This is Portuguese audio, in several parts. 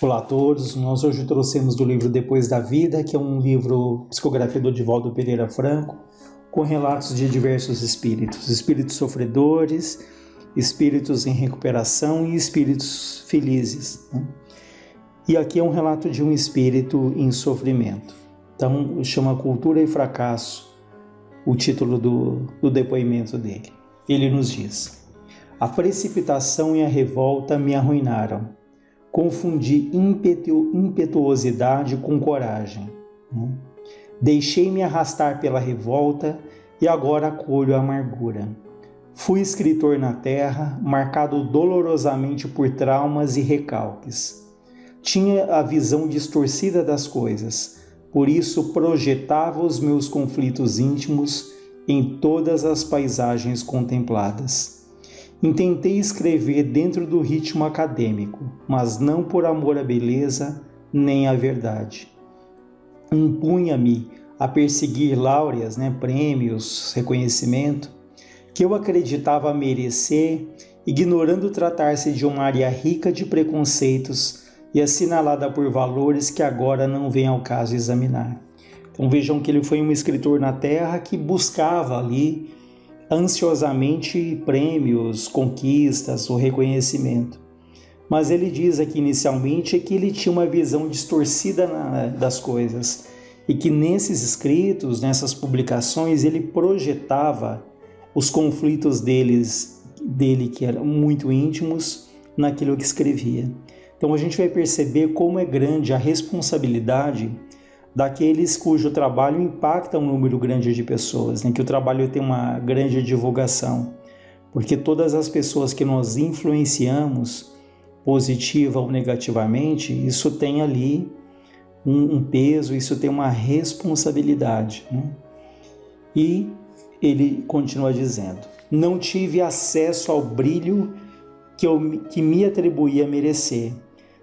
Olá a todos, nós hoje trouxemos do livro Depois da Vida, que é um livro psicografia do Divaldo Pereira Franco, com relatos de diversos espíritos sofredores, espíritos em recuperação e espíritos felizes, né? E aqui é um relato de um espírito em sofrimento. Então, chama Cultura e Fracasso, o título do depoimento dele. Ele nos diz: a precipitação e a revolta me arruinaram. Confundi impetuosidade com coragem. Deixei-me arrastar pela revolta e agora colho a amargura. Fui escritor na terra, marcado dolorosamente por traumas e recalques. Tinha a visão distorcida das coisas, por isso projetava os meus conflitos íntimos em todas as paisagens contempladas. Intentei escrever dentro do ritmo acadêmico, mas não por amor à beleza nem à verdade. Impunha-me a perseguir láureas, prêmios, reconhecimento, que eu acreditava merecer, ignorando tratar-se de uma área rica de preconceitos e assinalada por valores que agora não vem ao caso examinar. Então vejam que ele foi um escritor na terra que buscava ali ansiosamente prêmios, conquistas, o reconhecimento. Mas ele diz aqui inicialmente que ele tinha uma visão distorcida das coisas e que nesses escritos, nessas publicações, ele projetava os conflitos dele que eram muito íntimos naquilo que escrevia. Então a gente vai perceber como é grande a responsabilidade daqueles cujo trabalho impacta um número grande de pessoas, que o trabalho tem uma grande divulgação, porque todas as pessoas que nós influenciamos, positiva ou negativamente, isso tem ali um peso, isso tem uma responsabilidade. E ele continua dizendo: não tive acesso ao brilho que me atribuía a merecer,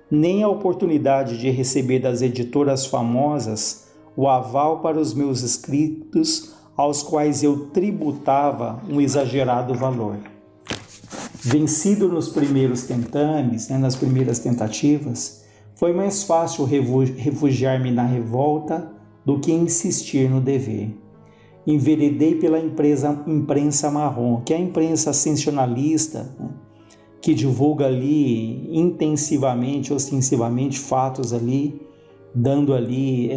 nem a oportunidade de receber das editoras famosas o aval para os meus escritos, aos quais eu tributava um exagerado valor. Vencido nos primeiros tentames, nas primeiras tentativas, foi mais fácil refugiar-me na revolta do que insistir no dever. Enveredei pela imprensa marrom, que é a imprensa sensacionalista, que divulga ali intensivamente, ostensivamente, fatos ali, dando ali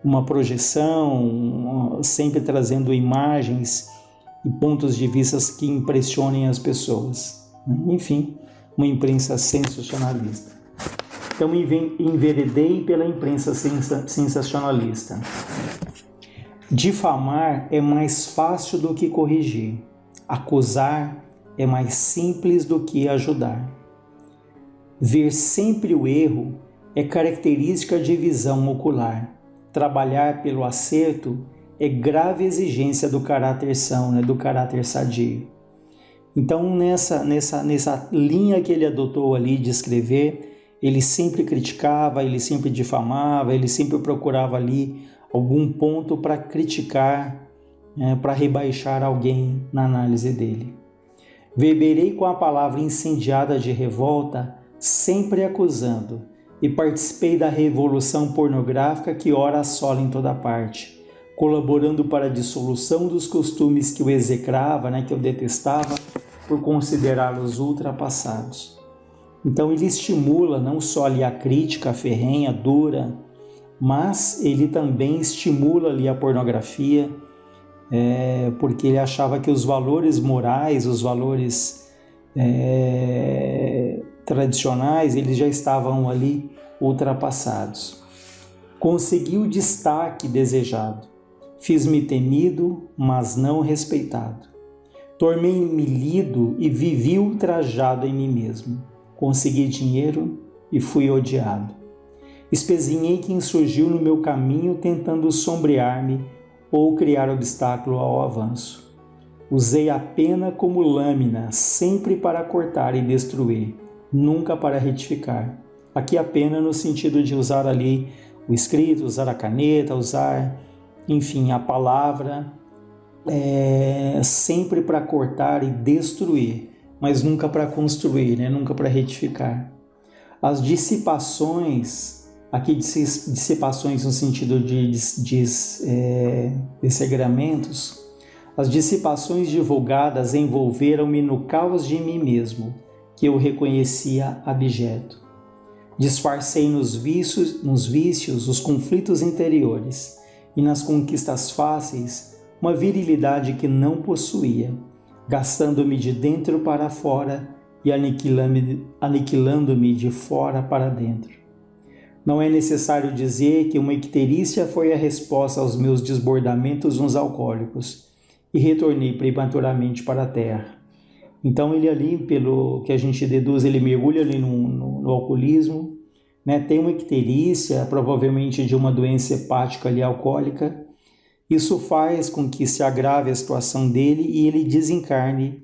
uma projeção, sempre trazendo imagens e pontos de vista que impressionem as pessoas. Enfim, uma imprensa sensacionalista. Então, enveredei pela imprensa sensacionalista. Difamar é mais fácil do que corrigir. Acusar é mais simples do que ajudar. Ver sempre o erro é característica de visão ocular. Trabalhar pelo acerto é grave exigência do caráter são, do caráter sadio. Então, nessa linha que ele adotou ali de escrever, ele sempre criticava, ele sempre difamava, ele sempre procurava ali algum ponto para criticar, para rebaixar alguém na análise dele. Verberei com a palavra incendiada de revolta, sempre acusando, e participei da revolução pornográfica que ora assola em toda parte, colaborando para a dissolução dos costumes que eu execrava, que eu detestava, por considerá-los ultrapassados. Então ele estimula não só ali a crítica ferrenha, dura, mas ele também estimula ali a pornografia, porque ele achava que os valores morais, os valores tradicionais, eles já estavam ali ultrapassados. Consegui o destaque desejado, fiz-me temido, mas não respeitado. Tornei-me lido e vivi ultrajado em mim mesmo. Consegui dinheiro e fui odiado. Espezinhei quem surgiu no meu caminho tentando sombrear-me ou criar obstáculo ao avanço. Usei a pena como lâmina, sempre para cortar e destruir, nunca para retificar. Aqui a pena no sentido de usar ali o escrito, usar a caneta, usar, enfim, a palavra, sempre para cortar e destruir, mas nunca para construir, nunca para retificar. As dissipações, aqui dissipações no sentido de desregramentos, as dissipações divulgadas envolveram-me no caos de mim mesmo, que eu reconhecia abjeto. Disfarcei nos vícios os conflitos interiores e nas conquistas fáceis uma virilidade que não possuía, gastando-me de dentro para fora e aniquilando-me de fora para dentro. Não é necessário dizer que uma icterícia foi a resposta aos meus desbordamentos nos alcoólicos e retornei prematuramente para a terra. Então ele ali, pelo que a gente deduz, ele mergulha ali no alcoolismo, né? Tem uma icterícia, provavelmente de uma doença hepática ali alcoólica. Isso faz com que se agrave a situação dele e ele desencarne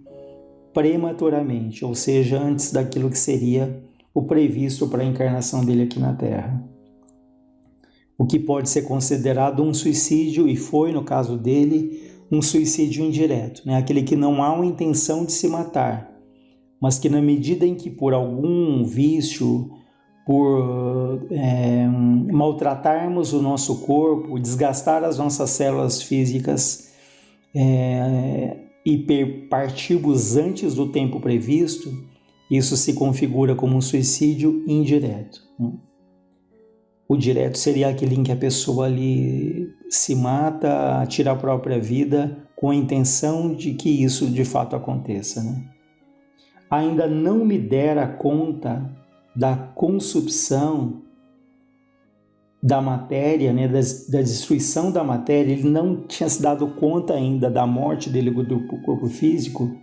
prematuramente, ou seja, antes daquilo que seria o previsto para a encarnação dele aqui na Terra. O que pode ser considerado um suicídio, e foi, no caso dele, um suicídio indireto, né? Aquele que não há uma intenção de se matar, mas que na medida em que por algum vício, por maltratarmos o nosso corpo, desgastar as nossas células físicas e partirmos antes do tempo previsto, isso se configura como um suicídio indireto. O direto seria aquele em que a pessoa ali se mata, tira a própria vida com a intenção de que isso de fato aconteça, né? Ainda não me dera conta da consubção da matéria, né, da destruição da matéria, ele não tinha se dado conta ainda da morte dele do corpo físico,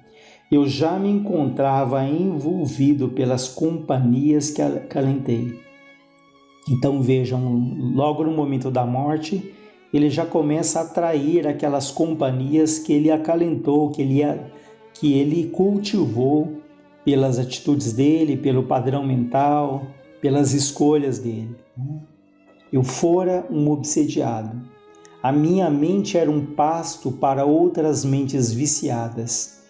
eu já me encontrava envolvido pelas companhias que acalentei. Então vejam, logo no momento da morte, ele já começa a atrair aquelas companhias que ele acalentou, que ele cultivou pelas atitudes dele, pelo padrão mental, pelas escolhas dele. Eu fora um obsediado. A minha mente era um pasto para outras mentes viciadas.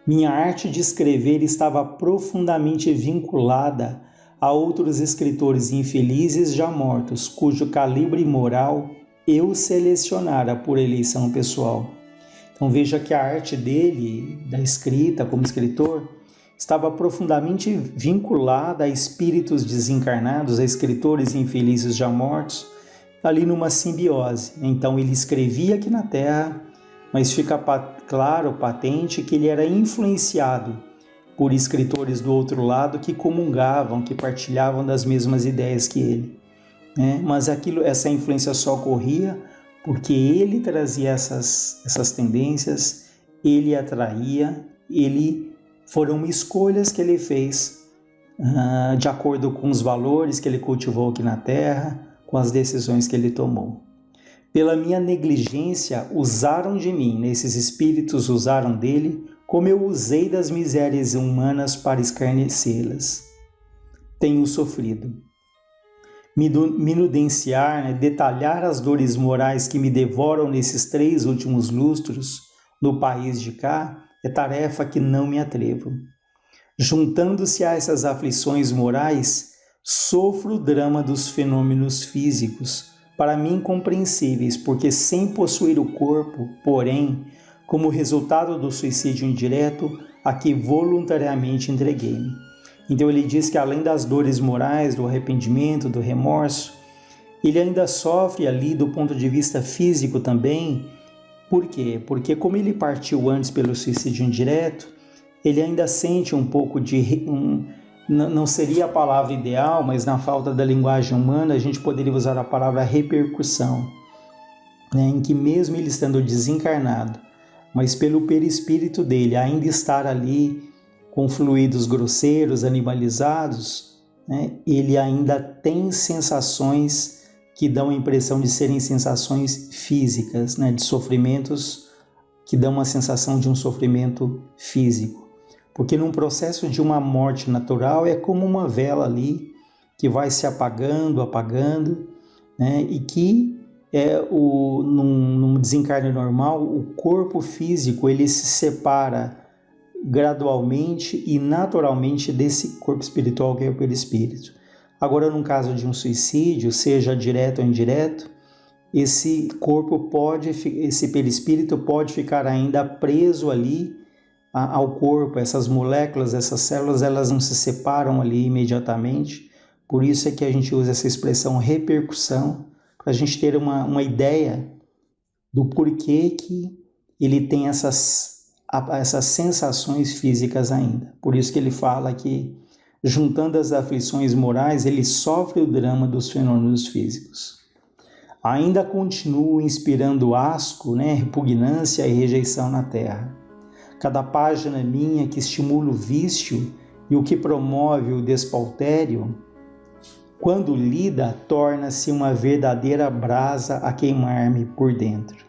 Minha arte de escrever estava profundamente vinculada a outros escritores infelizes já mortos, cujo calibre moral eu selecionara por eleição pessoal. Então veja que a arte dele, da escrita como escritor, estava profundamente vinculada a espíritos desencarnados, a escritores infelizes já mortos, ali numa simbiose. Então ele escrevia aqui na Terra, mas fica claro, patente, que ele era influenciado por escritores do outro lado que comungavam, que partilhavam das mesmas ideias que ele, né? Mas essa influência só ocorria porque ele trazia essas tendências, ele atraía, foram escolhas que ele fez de acordo com os valores que ele cultivou aqui na Terra, com as decisões que ele tomou. Pela minha negligência, usaram de mim, esses espíritos usaram dele, como eu usei das misérias humanas para escarnecê-las. Tenho sofrido. Minudenciar, detalhar as dores morais que me devoram nesses 3 últimos lustros no país de cá, é tarefa que não me atrevo. Juntando-se a essas aflições morais, sofro o drama dos fenômenos físicos, para mim incompreensíveis, porque sem possuir o corpo, porém, como resultado do suicídio indireto, a que voluntariamente entreguei-me. Então ele diz que além das dores morais, do arrependimento, do remorso, ele ainda sofre ali do ponto de vista físico também. Por quê? Porque como ele partiu antes pelo suicídio indireto, ele ainda sente um pouco não seria a palavra ideal, mas na falta da linguagem humana a gente poderia usar a palavra repercussão, né? Em que mesmo ele estando desencarnado, mas pelo perispírito dele ainda estar ali com fluidos grosseiros, animalizados, né? Ele ainda tem sensações que dão a impressão de serem sensações físicas, né? De sofrimentos que dão uma sensação de um sofrimento físico. Porque num processo de uma morte natural é como uma vela ali que vai se apagando, né? E que num desencarne normal, o corpo físico ele se separa gradualmente e naturalmente desse corpo espiritual que é o perispírito. Agora, no caso de um suicídio, seja direto ou indireto, esse perispírito pode ficar ainda preso ali ao corpo. Essas moléculas, essas células, elas não se separam ali imediatamente. Por isso é que a gente usa essa expressão repercussão, para a gente ter uma ideia do porquê que ele tem essas sensações físicas ainda. Por isso que ele fala que, juntando as aflições morais, ele sofre o drama dos fenômenos físicos. Ainda continuo inspirando asco, repugnância e rejeição na terra. Cada página minha que estimula o vício e o que promove o despautério, quando lida, torna-se uma verdadeira brasa a queimar-me por dentro.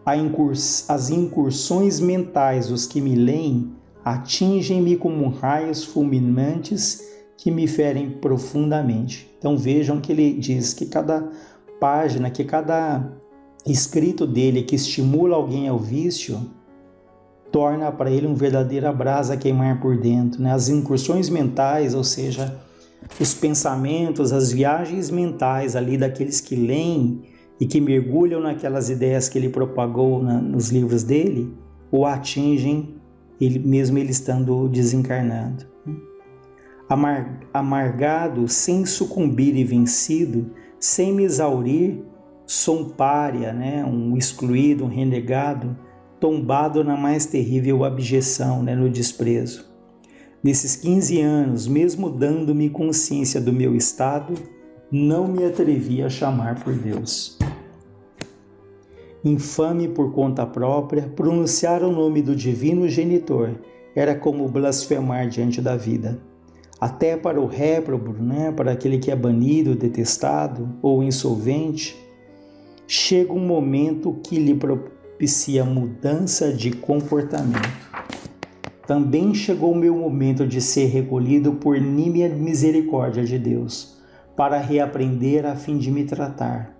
As incursões mentais dos que me leem atingem-me como raios fulminantes que me ferem profundamente. Então vejam que ele diz que cada página, que cada escrito dele que estimula alguém ao vício, torna para ele uma verdadeira brasa a queimar por dentro. As incursões mentais, ou seja, os pensamentos, as viagens mentais ali daqueles que leem e que mergulham naquelas ideias que ele propagou nos livros dele, o atingem, mesmo ele estando desencarnado. Amargado, sem sucumbir e vencido, sem me exaurir, sou um pária, um excluído, um renegado, tombado na mais terrível abjeção, no desprezo. Nesses 15 anos, mesmo dando-me consciência do meu estado, não me atrevi a chamar por Deus. Infame por conta própria, pronunciar o nome do divino genitor era como blasfemar diante da vida. Até para o réprobo, para aquele que é banido, detestado ou insolvente, chega um momento que lhe propicia mudança de comportamento. Também chegou o meu momento de ser recolhido por nímia misericórdia de Deus, para reaprender a fim de me tratar.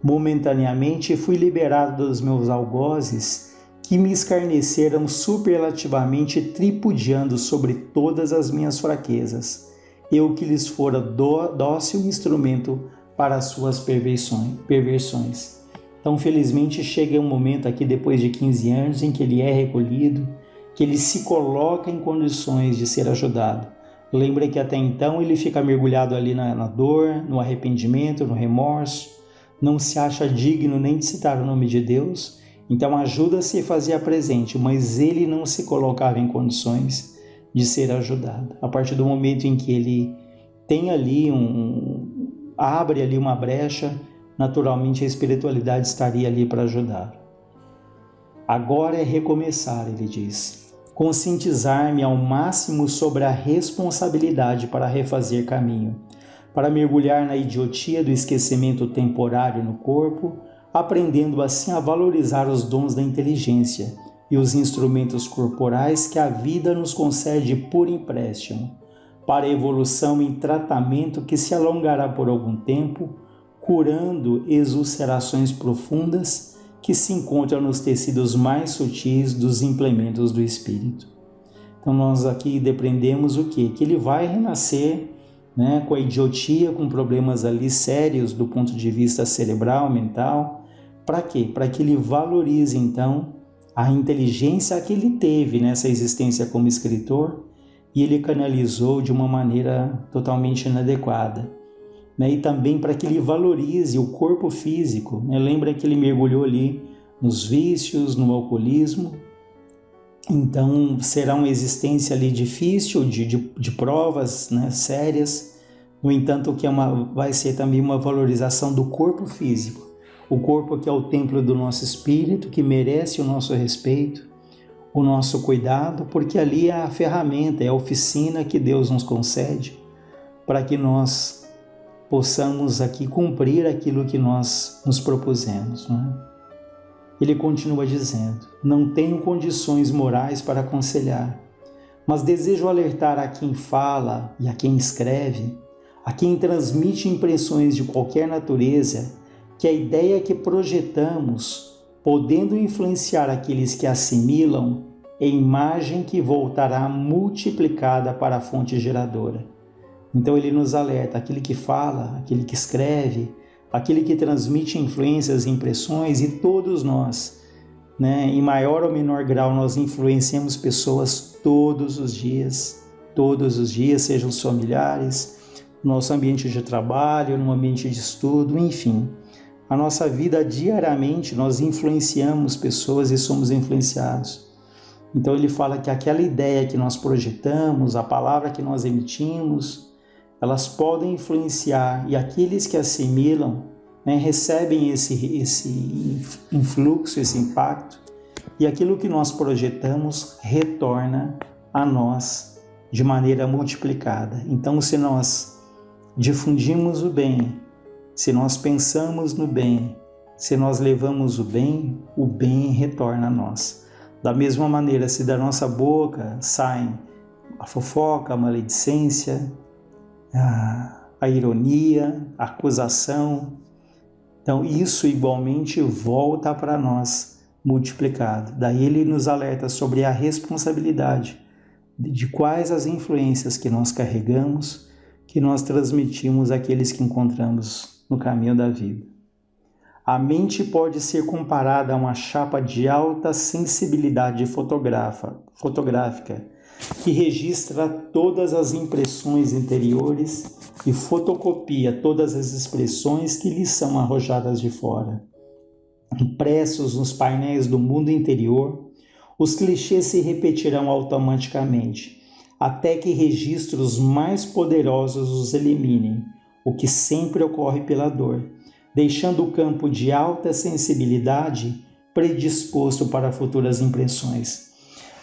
Momentaneamente fui liberado dos meus algozes, que me escarneceram superlativamente, tripudiando sobre todas as minhas fraquezas, eu que lhes fora dócil instrumento para as suas perversões. Então, felizmente, chega um momento aqui, depois de 15 anos, em que ele é recolhido, que ele se coloca em condições de ser ajudado. Lembra que até então ele fica mergulhado ali na dor, no arrependimento, no remorso, não se acha digno nem de citar o nome de Deus, então ajuda-se e fazia presente, mas ele não se colocava em condições de ser ajudado. A partir do momento em que ele tem ali abre ali uma brecha, naturalmente a espiritualidade estaria ali para ajudar. Agora é recomeçar, ele diz. Conscientizar-me ao máximo sobre a responsabilidade para refazer caminho, para mergulhar na idiotia do esquecimento temporário no corpo, aprendendo assim a valorizar os dons da inteligência e os instrumentos corporais que a vida nos concede por empréstimo, para a evolução em tratamento que se alongará por algum tempo, curando exulcerações profundas que se encontram nos tecidos mais sutis dos implementos do espírito. Então nós aqui depreendemos o quê? Que ele vai renascer, com a idiotia, com problemas ali sérios do ponto de vista cerebral, mental. Para quê? Para que ele valorize então a inteligência que ele teve nessa existência como escritor e ele canalizou de uma maneira totalmente inadequada. E também para que ele valorize o corpo físico. Lembra que ele mergulhou ali nos vícios, no alcoolismo. Então será uma existência ali difícil, de provas sérias. No entanto, que vai ser também uma valorização do corpo físico. O corpo que é o templo do nosso espírito, que merece o nosso respeito, o nosso cuidado, porque ali é a ferramenta, é a oficina que Deus nos concede para que nós possamos aqui cumprir aquilo que nós nos propusemos. Ele continua dizendo: não tenho condições morais para aconselhar, mas desejo alertar a quem fala e a quem escreve, a quem transmite impressões de qualquer natureza, que a ideia que projetamos, podendo influenciar aqueles que assimilam, é imagem que voltará multiplicada para a fonte geradora. Então ele nos alerta, aquele que fala, aquele que escreve, aquele que transmite influências e impressões, e todos nós, né, em maior ou menor grau, nós influenciamos pessoas todos os dias, sejam os familiares, no nosso ambiente de trabalho, no ambiente de estudo, enfim. A nossa vida diariamente nós influenciamos pessoas e somos influenciados. Então ele fala que aquela ideia que nós projetamos, a palavra que nós emitimos, elas podem influenciar, e aqueles que assimilam, né, recebem esse influxo, esse impacto, e aquilo que nós projetamos retorna a nós de maneira multiplicada. Então, se nós difundimos o bem, se nós pensamos no bem, se nós levamos o bem retorna a nós. Da mesma maneira, se da nossa boca saem a fofoca, a maledicência, a ironia, a acusação, então isso igualmente volta para nós multiplicado. Daí ele nos alerta sobre a responsabilidade de quais as influências que nós carregamos, que nós transmitimos àqueles que encontramos no caminho da vida. A mente pode ser comparada a uma chapa de alta sensibilidade fotográfica, que registra todas as impressões interiores e fotocopia todas as expressões que lhe são arrojadas de fora. Impressos nos painéis do mundo interior, os clichês se repetirão automaticamente, até que registros mais poderosos os eliminem, o que sempre ocorre pela dor, deixando o campo de alta sensibilidade predisposto para futuras impressões.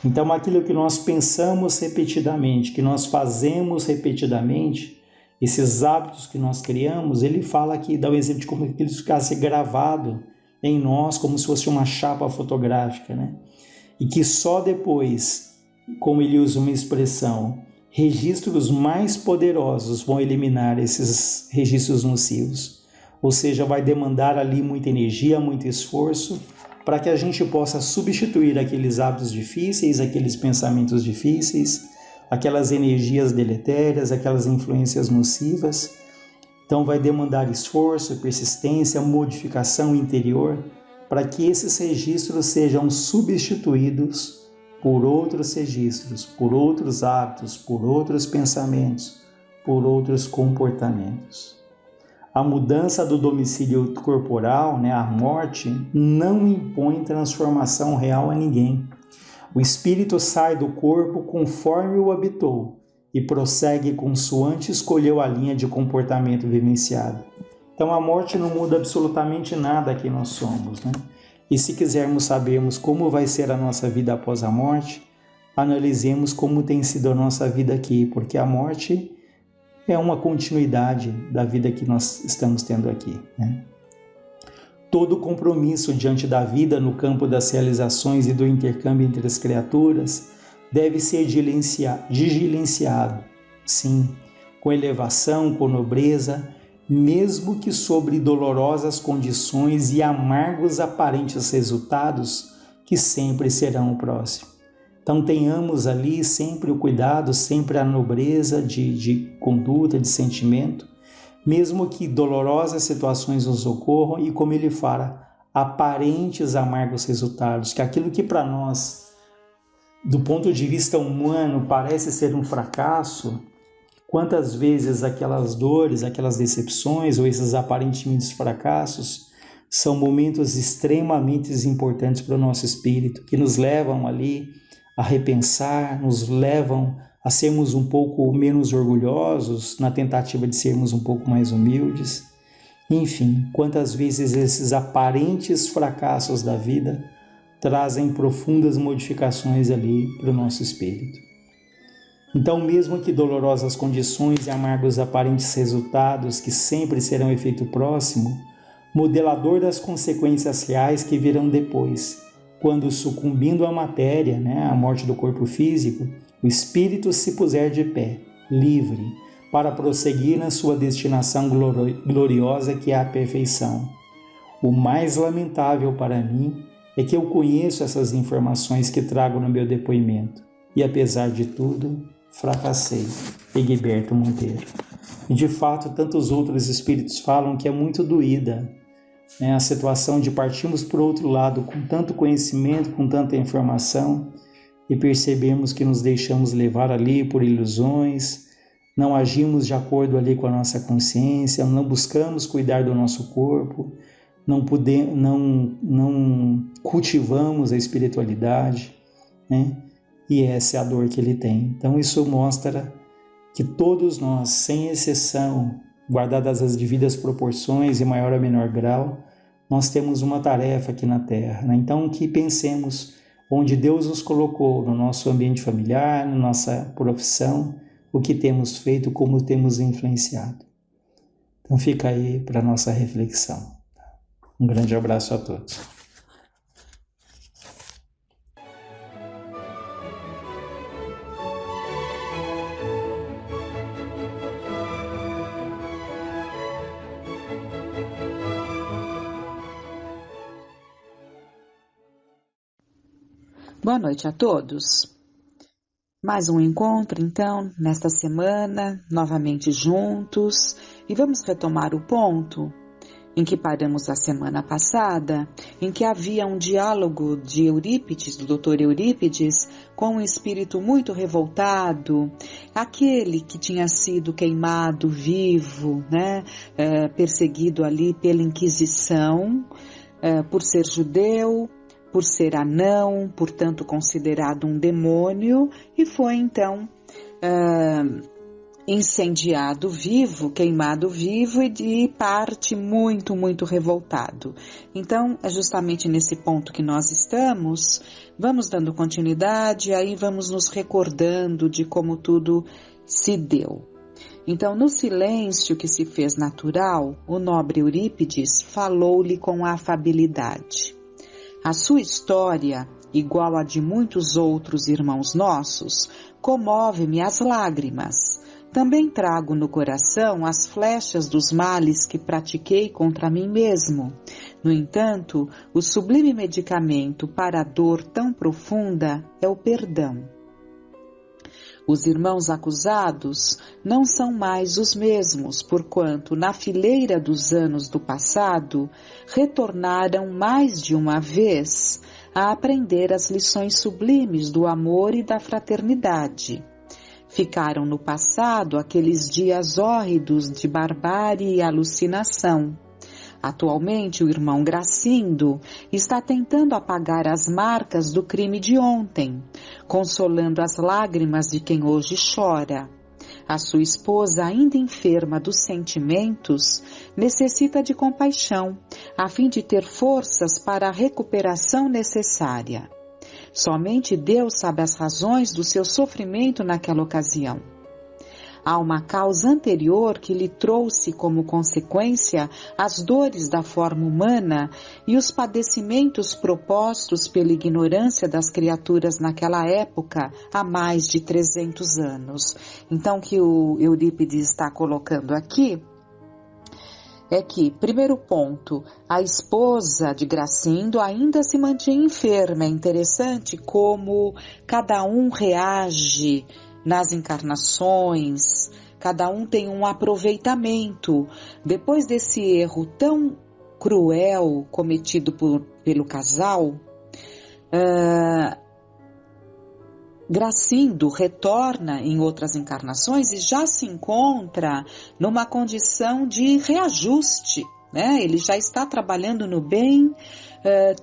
Então, aquilo que nós pensamos repetidamente, que nós fazemos repetidamente, esses hábitos que nós criamos, ele fala aqui, dá o exemplo de como aquilo ficasse gravado em nós, como se fosse uma chapa fotográfica, né? E que só depois, como ele usa uma expressão, registros mais poderosos vão eliminar esses registros nocivos. Ou seja, vai demandar ali muita energia, muito esforço, para que a gente possa substituir aqueles hábitos difíceis, aqueles pensamentos difíceis, aquelas energias deletérias, aquelas influências nocivas. Então vai demandar esforço, persistência, modificação interior, para que esses registros sejam substituídos por outros registros, por outros hábitos, por outros pensamentos, por outros comportamentos. A mudança do domicílio corporal, né, a morte, não impõe transformação real a ninguém. O espírito sai do corpo conforme o habitou e prossegue consoante escolheu a linha de comportamento vivenciado. Então a morte não muda absolutamente nada que nós somos, né? E se quisermos sabermos como vai ser a nossa vida após a morte, analisemos como tem sido a nossa vida aqui, porque a morte é uma continuidade da vida que nós estamos tendo aqui, né? Todo compromisso diante da vida no campo das realizações e do intercâmbio entre as criaturas deve ser diligenciado, sim, com elevação, com nobreza, mesmo que sobre dolorosas condições e amargos aparentes resultados que sempre serão o próximo. Então tenhamos ali sempre o cuidado, sempre a nobreza de conduta, de sentimento, mesmo que dolorosas situações nos ocorram e, como ele fala, aparentes amargos resultados, que aquilo que para nós, do ponto de vista humano, parece ser um fracasso, quantas vezes aquelas dores, aquelas decepções ou esses aparentemente fracassos são momentos extremamente importantes para o nosso espírito, que nos levam ali a repensar, nos levam a sermos um pouco menos orgulhosos, na tentativa de sermos um pouco mais humildes. Enfim, quantas vezes esses aparentes fracassos da vida trazem profundas modificações ali para o nosso espírito. Então, mesmo que dolorosas condições e amargos aparentes resultados que sempre serão efeito próximo, modelador das consequências reais que virão depois, quando sucumbindo à matéria, a morte do corpo físico, o espírito se puser de pé, livre, para prosseguir na sua destinação gloriosa que é a perfeição. O mais lamentável para mim é que eu conheço essas informações que trago no meu depoimento e, apesar de tudo, fracassei. Egberto Monteiro. E de fato, tantos outros espíritos falam que é muito doída, né, a situação de partirmos para o outro lado com tanto conhecimento, com tanta informação e percebemos que nos deixamos levar ali por ilusões, não agimos de acordo ali com a nossa consciência, não buscamos cuidar do nosso corpo, não cultivamos a espiritualidade, né? E essa é a dor que ele tem. Então isso mostra que todos nós, sem exceção, guardadas as devidas proporções, em maior ou menor grau, nós temos uma tarefa aqui na Terra, né? Então que pensemos onde Deus nos colocou, no nosso ambiente familiar, na nossa profissão, o que temos feito, como temos influenciado. Então fica aí para a nossa reflexão. Um grande abraço a todos. Boa noite a todos. Mais um encontro, então, nesta semana, novamente juntos, e vamos retomar o ponto em que paramos a semana passada, em que havia um diálogo de Eurípides, do Dr. Eurípides, com um espírito muito revoltado, aquele que tinha sido queimado vivo, né, perseguido ali pela Inquisição, por ser judeu, por ser anão, portanto considerado um demônio, e foi então incendiado vivo, queimado vivo e de parte muito, muito revoltado. Então, é justamente nesse ponto que nós estamos, vamos dando continuidade, aí vamos nos recordando de como tudo se deu. Então, no silêncio que se fez natural, o nobre Eurípides falou-lhe com afabilidade. A sua história, igual a de muitos outros irmãos nossos, comove-me às lágrimas. Também trago no coração as flechas dos males que pratiquei contra mim mesmo. No entanto, o sublime medicamento para a dor tão profunda é o perdão. Os irmãos acusados não são mais os mesmos, porquanto, na fileira dos anos do passado, retornaram mais de uma vez a aprender as lições sublimes do amor e da fraternidade. Ficaram no passado aqueles dias hórridos de barbárie e alucinação. Atualmente, o irmão Gracindo está tentando apagar as marcas do crime de ontem, consolando as lágrimas de quem hoje chora. A sua esposa, ainda enferma dos sentimentos, necessita de compaixão, a fim de ter forças para a recuperação necessária. Somente Deus sabe as razões do seu sofrimento naquela ocasião. Há uma causa anterior que lhe trouxe como consequência as dores da forma humana e os padecimentos propostos pela ignorância das criaturas naquela época, há mais de 300 anos. Então, o que o Eurípides está colocando aqui é que, primeiro ponto, a esposa de Gracindo ainda se mantinha enferma. É interessante como cada um reage nas encarnações, cada um tem um aproveitamento. Depois desse erro tão cruel cometido pelo casal, Gracindo retorna em outras encarnações e já se encontra numa condição de reajuste, né? Ele já está trabalhando no bem,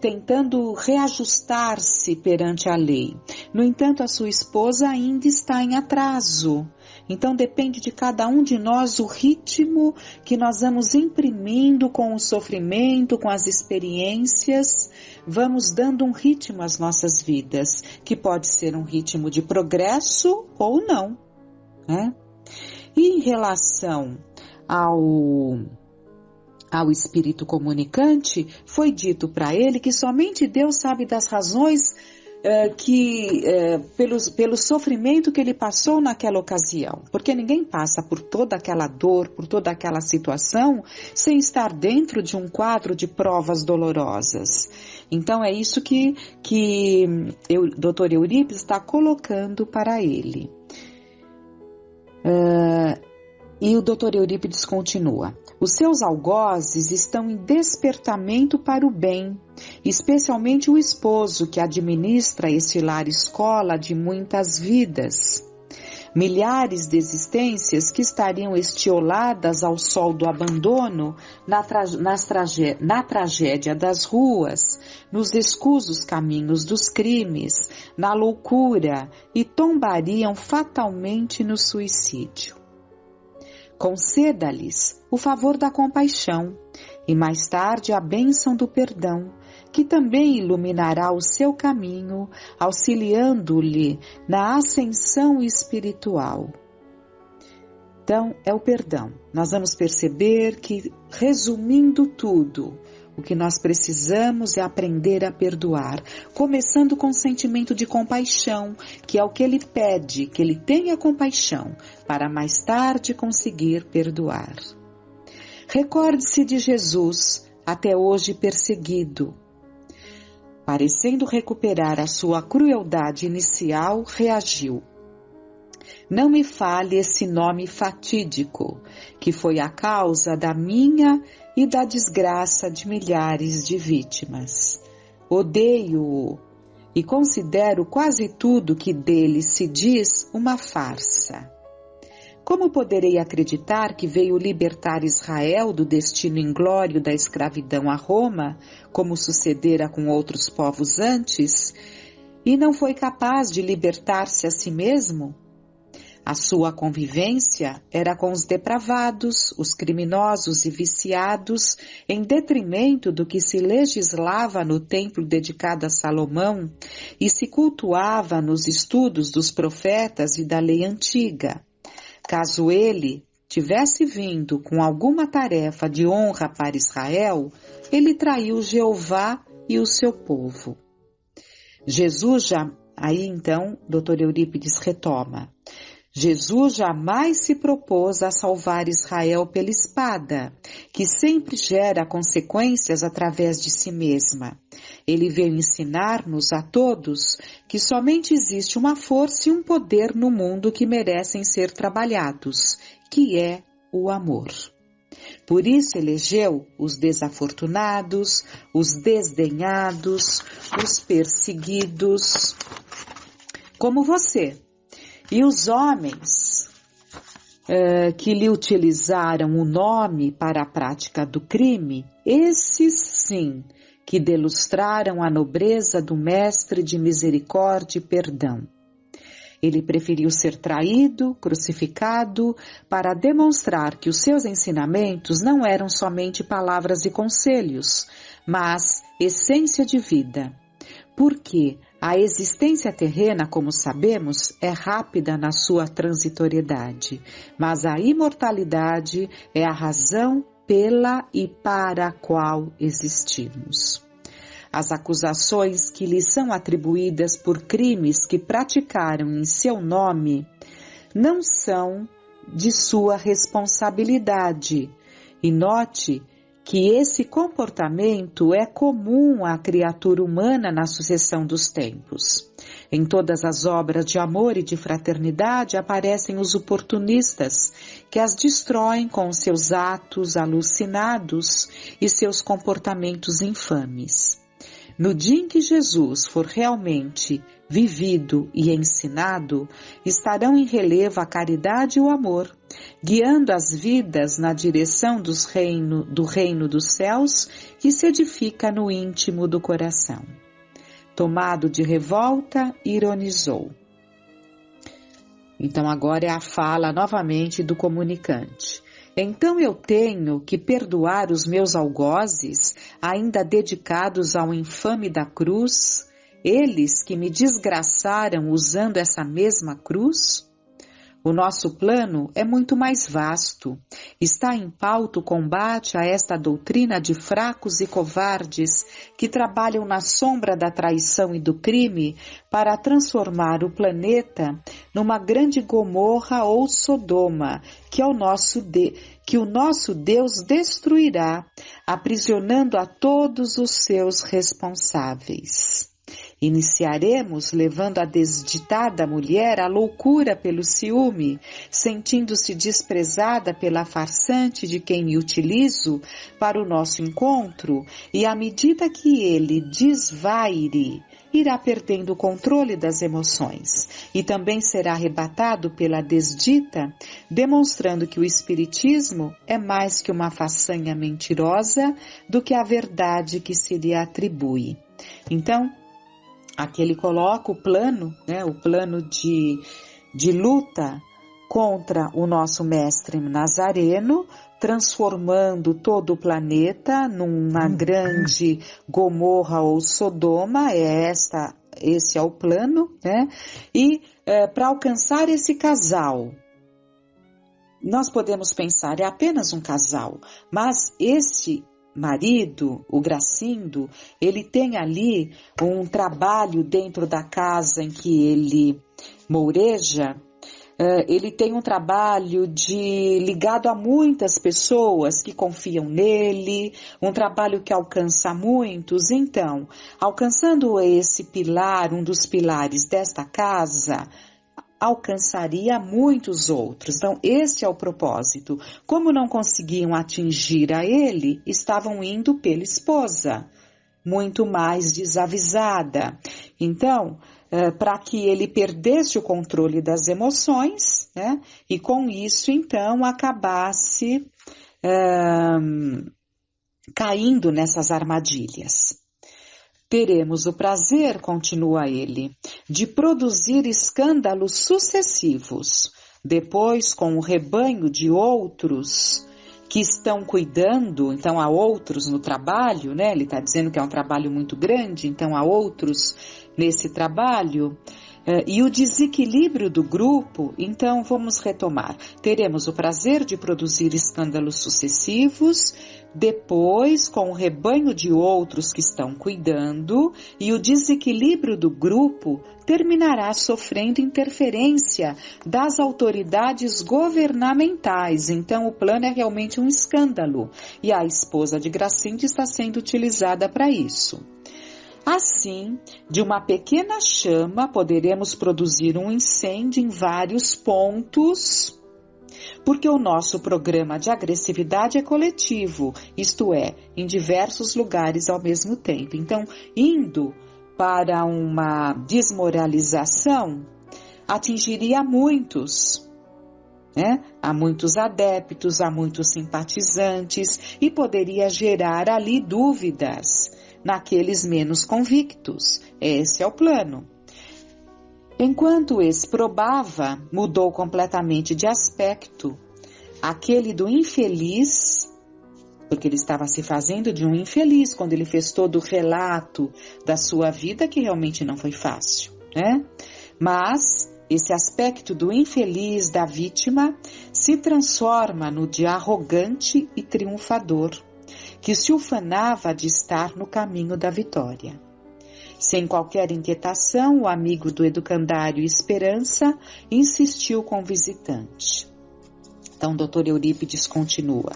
tentando reajustar-se perante a lei. No entanto, a sua esposa ainda está em atraso. Então depende de cada um de nós o ritmo que nós vamos imprimindo com o sofrimento, com as experiências, vamos dando um ritmo às nossas vidas, que pode ser um ritmo de progresso ou não, né? E em relação ao espírito comunicante, foi dito para ele que somente Deus sabe das razões pelo sofrimento que ele passou naquela ocasião, porque ninguém passa por toda aquela dor, por toda aquela situação, sem estar dentro de um quadro de provas dolorosas. Então é isso que o Dr. Eurípides está colocando para ele. E o Dr. Eurípides continua: os seus algozes estão em despertamento para o bem, especialmente o esposo que administra esse lar escola de muitas vidas. Milhares de existências que estariam estioladas ao sol do abandono, na tragédia das ruas, nos escusos caminhos dos crimes, na loucura e tombariam fatalmente no suicídio. Conceda-lhes o favor da compaixão e mais tarde a bênção do perdão, que também iluminará o seu caminho, auxiliando-lhe na ascensão espiritual. Então, é o perdão. Nós vamos perceber que, resumindo tudo, o que nós precisamos é aprender a perdoar, começando com o sentimento de compaixão, que é o que ele pede, que ele tenha compaixão, para mais tarde conseguir perdoar. Recorde-se de Jesus, até hoje perseguido. Parecendo recuperar a sua crueldade inicial, reagiu: não me fale esse nome fatídico, que foi a causa da minha e da desgraça de milhares de vítimas. Odeio-o e considero quase tudo que dele se diz uma farsa. Como poderei acreditar que veio libertar Israel do destino inglório da escravidão a Roma, como sucedera com outros povos antes, e não foi capaz de libertar-se a si mesmo? A sua convivência era com os depravados, os criminosos e viciados, em detrimento do que se legislava no templo dedicado a Salomão e se cultuava nos estudos dos profetas e da lei antiga. Caso ele tivesse vindo com alguma tarefa de honra para Israel, ele traiu Jeová e o seu povo. Aí então, Dr. Eurípides retoma: Jesus jamais se propôs a salvar Israel pela espada, que sempre gera consequências através de si mesma. Ele veio ensinar-nos a todos que somente existe uma força e um poder no mundo que merecem ser trabalhados, que é o amor. Por isso elegeu os desafortunados, os desdenhados, os perseguidos, como você. E os homens que lhe utilizaram o nome para a prática do crime, esses sim, que delustraram a nobreza do Mestre de misericórdia e perdão. Ele preferiu ser traído, crucificado, para demonstrar que os seus ensinamentos não eram somente palavras e conselhos, mas essência de vida. Porque a existência terrena, como sabemos, é rápida na sua transitoriedade, mas a imortalidade é a razão pela e para a qual existimos. As acusações que lhe são atribuídas por crimes que praticaram em seu nome não são de sua responsabilidade. E note que esse comportamento é comum à criatura humana na sucessão dos tempos. Em todas as obras de amor e de fraternidade aparecem os oportunistas, que as destroem com seus atos alucinados e seus comportamentos infames. No dia em que Jesus for realmente vivido e ensinado, estarão em relevo a caridade e o amor, guiando as vidas na direção do reino dos céus que se edifica no íntimo do coração. Tomado de revolta, ironizou. Então agora é a fala novamente do comunicante. Então eu tenho que perdoar os meus algozes, ainda dedicados ao infame da cruz, eles que me desgraçaram usando essa mesma cruz? O nosso plano é muito mais vasto. Está em pauta o combate a esta doutrina de fracos e covardes que trabalham na sombra da traição e do crime para transformar o planeta numa grande Gomorra ou Sodoma, que o nosso Deus destruirá, aprisionando a todos os seus responsáveis. Iniciaremos levando a desditada mulher à loucura pelo ciúme, sentindo-se desprezada pela farsante de quem me utilizo para o nosso encontro, e à medida que ele desvaire, irá perdendo o controle das emoções e também será arrebatado pela desdita, demonstrando que o espiritismo é mais que uma façanha mentirosa do que a verdade que se lhe atribui. Então, aqui ele coloca o plano, o plano de luta contra o nosso mestre Nazareno, transformando todo o planeta numa grande Gomorra ou Sodoma, esse é o plano, E para alcançar esse casal, nós podemos pensar, é apenas um casal, mas esse marido, o Gracindo, ele tem ali um trabalho dentro da casa em que ele moureja. Ele tem um trabalho ligado a muitas pessoas que confiam nele, um trabalho que alcança muitos. Então, alcançando esse pilar, um dos pilares desta casa, alcançaria muitos outros. Então, esse é o propósito. Como não conseguiam atingir a ele, estavam indo pela esposa, muito mais desavisada. Então, para que ele perdesse o controle das emoções, e com isso, então, acabasse caindo nessas armadilhas. Teremos o prazer, continua ele, de produzir escândalos sucessivos, depois com o rebanho de outros que estão cuidando, então há outros no trabalho, ele está dizendo que é um trabalho muito grande, então há outros nesse trabalho, e o desequilíbrio do grupo, então vamos retomar. Teremos o prazer de produzir escândalos sucessivos, depois com o rebanho de outros que estão cuidando, e o desequilíbrio do grupo terminará sofrendo interferência das autoridades governamentais. Então o plano é realmente um escândalo, e a esposa de Gracindo está sendo utilizada para isso. Assim, de uma pequena chama poderemos produzir um incêndio em vários pontos, porque o nosso programa de agressividade é coletivo, isto é, em diversos lugares ao mesmo tempo. Então, indo para uma desmoralização, atingiria muitos, há muitos adeptos, há muitos simpatizantes e poderia gerar ali dúvidas naqueles menos convictos. Esse é o plano. Enquanto esse probava, mudou completamente de aspecto, aquele do infeliz, porque ele estava se fazendo de um infeliz quando ele fez todo o relato da sua vida, que realmente não foi fácil, Mas esse aspecto do infeliz, da vítima, se transforma no de arrogante e triunfador, que se ufanava de estar no caminho da vitória. Sem qualquer inquietação, o amigo do educandário Esperança insistiu com o visitante. Então, o Dr. Eurípides continua.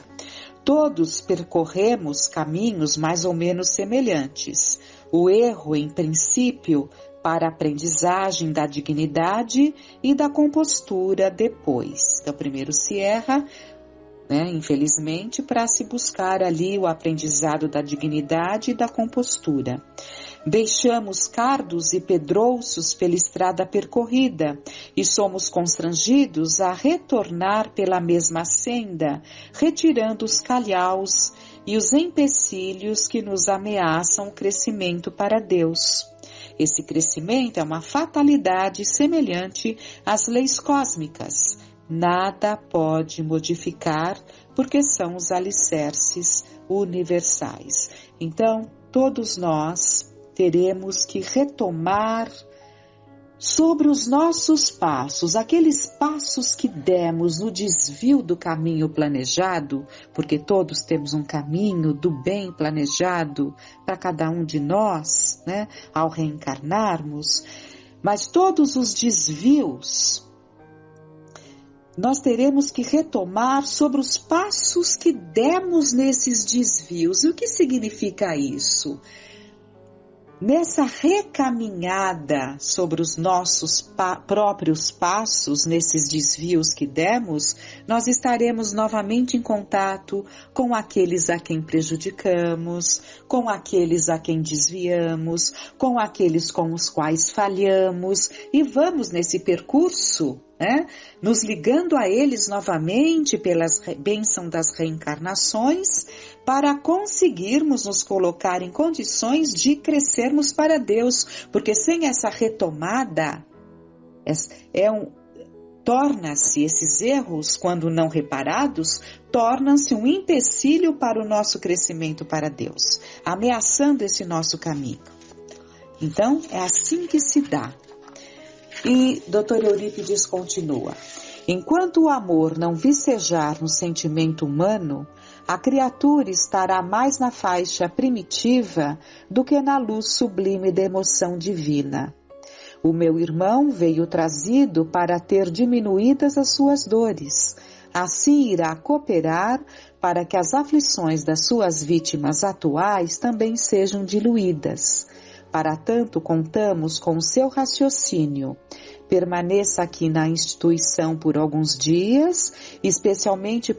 Todos percorremos caminhos mais ou menos semelhantes. O erro, em princípio, para a aprendizagem da dignidade e da compostura depois. Então, primeiro se erra, infelizmente, para se buscar ali o aprendizado da dignidade e da compostura. Deixamos cardos e pedrouços pela estrada percorrida e somos constrangidos a retornar pela mesma senda, retirando os calhaus e os empecilhos que nos ameaçam o crescimento para Deus. Esse crescimento é uma fatalidade semelhante às leis cósmicas. Nada pode modificar, porque são os alicerces universais. Então, todos nós teremos que retomar sobre os nossos passos, aqueles passos que demos no desvio do caminho planejado, porque todos temos um caminho do bem planejado para cada um de nós, ao reencarnarmos, mas todos os desvios nós teremos que retomar sobre os passos que demos nesses desvios. E o que significa isso? nessa recaminhada sobre os nossos próprios passos, nesses desvios que demos, nós estaremos novamente em contato com aqueles a quem prejudicamos, com aqueles a quem desviamos, com aqueles com os quais falhamos, e vamos nesse percurso, nos ligando a eles novamente pelas bênçãos das reencarnações, para conseguirmos nos colocar em condições de crescermos para Deus, porque sem essa retomada, torna-se esses erros, quando não reparados, tornam-se um empecilho para o nosso crescimento para Deus, ameaçando esse nosso caminho. Então, é assim que se dá. E Dr. Eurípides continua: enquanto o amor não vicejar no sentimento humano, a criatura estará mais na faixa primitiva do que na luz sublime da emoção divina. O meu irmão veio trazido para ter diminuídas as suas dores. Assim irá cooperar para que as aflições das suas vítimas atuais também sejam diluídas. Para tanto, contamos com o seu raciocínio. Permaneça aqui na instituição por alguns dias, especialmente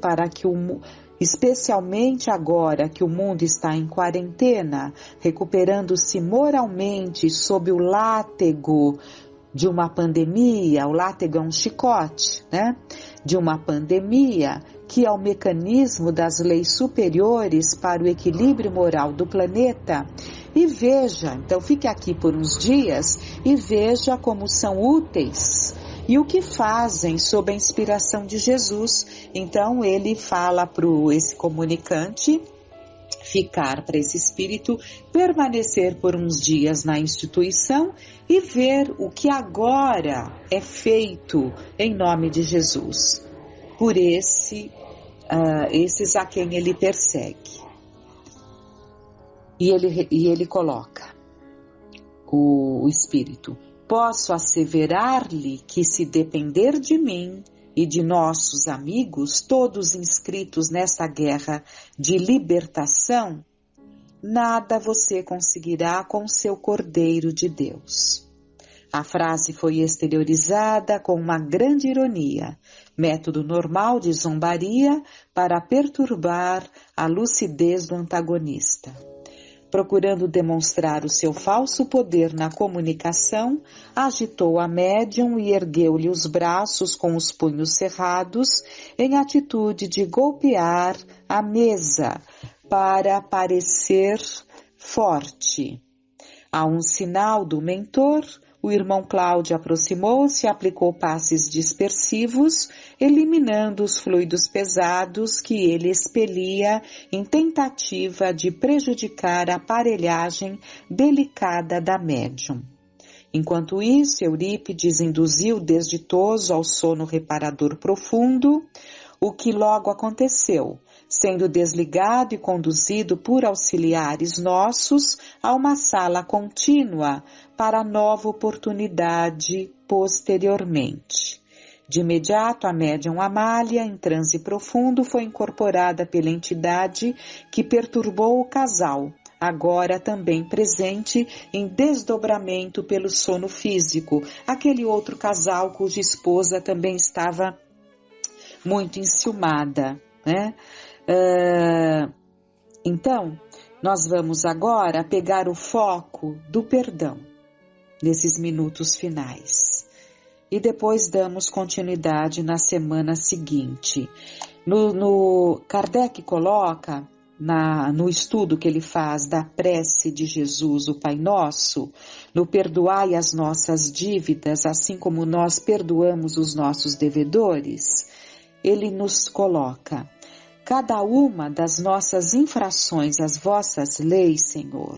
agora que o mundo está em quarentena, recuperando-se moralmente sob o látego de uma pandemia. O látego é um chicote, de uma pandemia, que é o mecanismo das leis superiores para o equilíbrio moral do planeta. E veja, então fique aqui por uns dias e veja como são úteis e o que fazem sob a inspiração de Jesus. Então ele fala para esse comunicante ficar, para esse espírito permanecer por uns dias na instituição e ver o que agora é feito em nome de Jesus por esses a quem ele persegue. E ele coloca, o espírito: posso asseverar-lhe que, se depender de mim e de nossos amigos, todos inscritos nessa guerra de libertação, nada você conseguirá com seu Cordeiro de Deus. A frase foi exteriorizada com uma grande ironia, método normal de zombaria para perturbar a lucidez do antagonista. Procurando demonstrar o seu falso poder na comunicação, agitou a médium e ergueu-lhe os braços com os punhos cerrados, em atitude de golpear a mesa para parecer forte. A um sinal do mentor, o irmão Cláudio aproximou-se e aplicou passes dispersivos, eliminando os fluidos pesados que ele expelia em tentativa de prejudicar a aparelhagem delicada da médium. Enquanto isso, Eurípides induziu o desditoso ao sono reparador profundo, o que logo aconteceu, sendo desligado e conduzido por auxiliares nossos a uma sala contínua para nova oportunidade posteriormente. De imediato, a médium Amália, em transe profundo, foi incorporada pela entidade que perturbou o casal, agora também presente em desdobramento pelo sono físico, aquele outro casal cuja esposa também estava muito enciumada, Então, nós vamos agora pegar o foco do perdão nesses minutos finais. E depois damos continuidade na semana seguinte. Kardec coloca, no estudo que ele faz da prece de Jesus, o Pai Nosso, no perdoai as nossas dívidas, assim como nós perdoamos os nossos devedores, ele nos coloca: cada uma das nossas infrações às vossas leis, Senhor,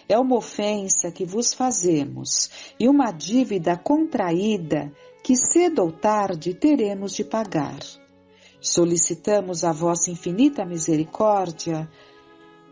é uma ofensa que vos fazemos e uma dívida contraída que cedo ou tarde teremos de pagar. Solicitamos a vossa infinita misericórdia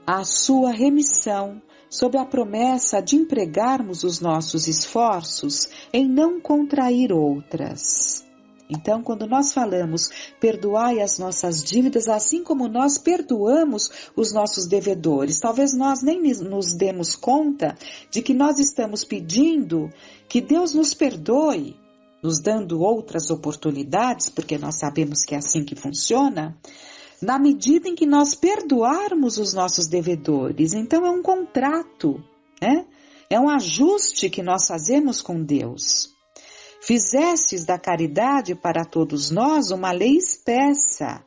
a sua remissão, sob a promessa de empregarmos os nossos esforços em não contrair outras. Então, quando nós falamos, perdoai as nossas dívidas, assim como nós perdoamos os nossos devedores, talvez nós nem nos demos conta de que nós estamos pedindo que Deus nos perdoe, nos dando outras oportunidades, porque nós sabemos que é assim que funciona, na medida em que nós perdoarmos os nossos devedores. Então, é um contrato, né? É um ajuste que nós fazemos com Deus. Fizestes da caridade para todos nós uma lei espessa,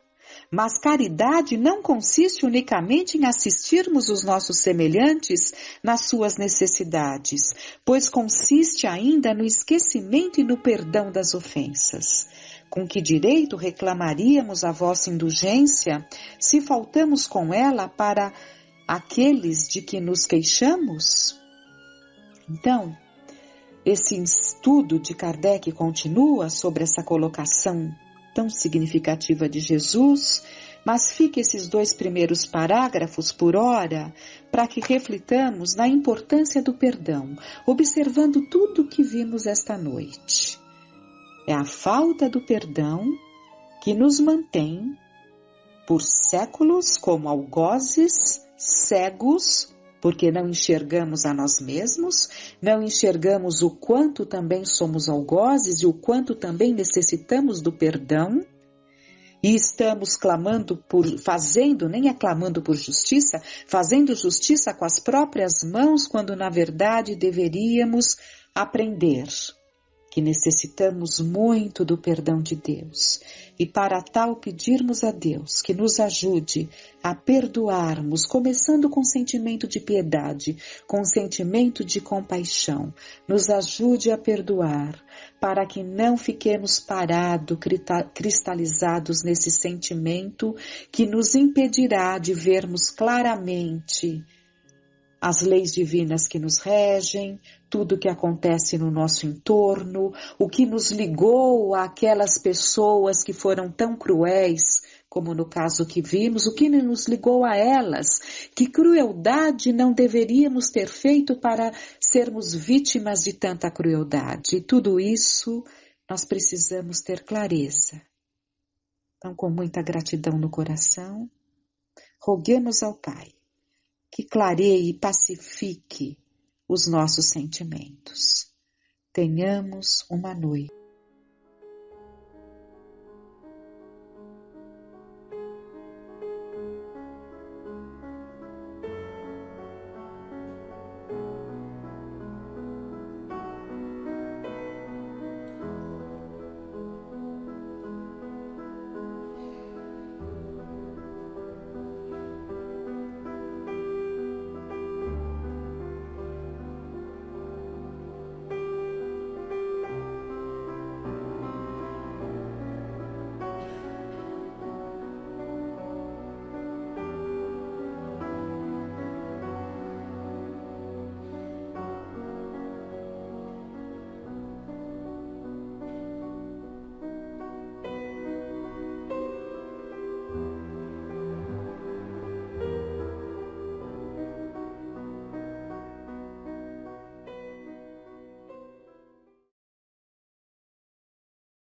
mas caridade não consiste unicamente em assistirmos os nossos semelhantes nas suas necessidades, pois consiste ainda no esquecimento e no perdão das ofensas. Com que direito reclamaríamos a vossa indulgência se faltamos com ela para aqueles de que nos queixamos? Então, esse estudo de Kardec continua sobre essa colocação tão significativa de Jesus, mas fica esses 2 primeiros parágrafos por hora para que reflitamos na importância do perdão, observando tudo o que vimos esta noite. É a falta do perdão que nos mantém por séculos como algozes, cegos, porque não enxergamos a nós mesmos, não enxergamos o quanto também somos algozes e o quanto também necessitamos do perdão, e estamos clamando nem é clamando por justiça, fazendo justiça com as próprias mãos, quando na verdade deveríamos aprender que necessitamos muito do perdão de Deus. E para tal pedirmos a Deus que nos ajude a perdoarmos, começando com sentimento de piedade, com sentimento de compaixão. Nos ajude a perdoar, para que não fiquemos parados, cristalizados nesse sentimento que nos impedirá de vermos claramente as leis divinas que nos regem, tudo o que acontece no nosso entorno, o que nos ligou àquelas pessoas que foram tão cruéis, como no caso que vimos, o que nos ligou a elas, que crueldade não deveríamos ter feito para sermos vítimas de tanta crueldade. E tudo isso nós precisamos ter clareza. Então, com muita gratidão no coração, roguemos ao Pai que clareie e pacifique os nossos sentimentos. Tenhamos uma noite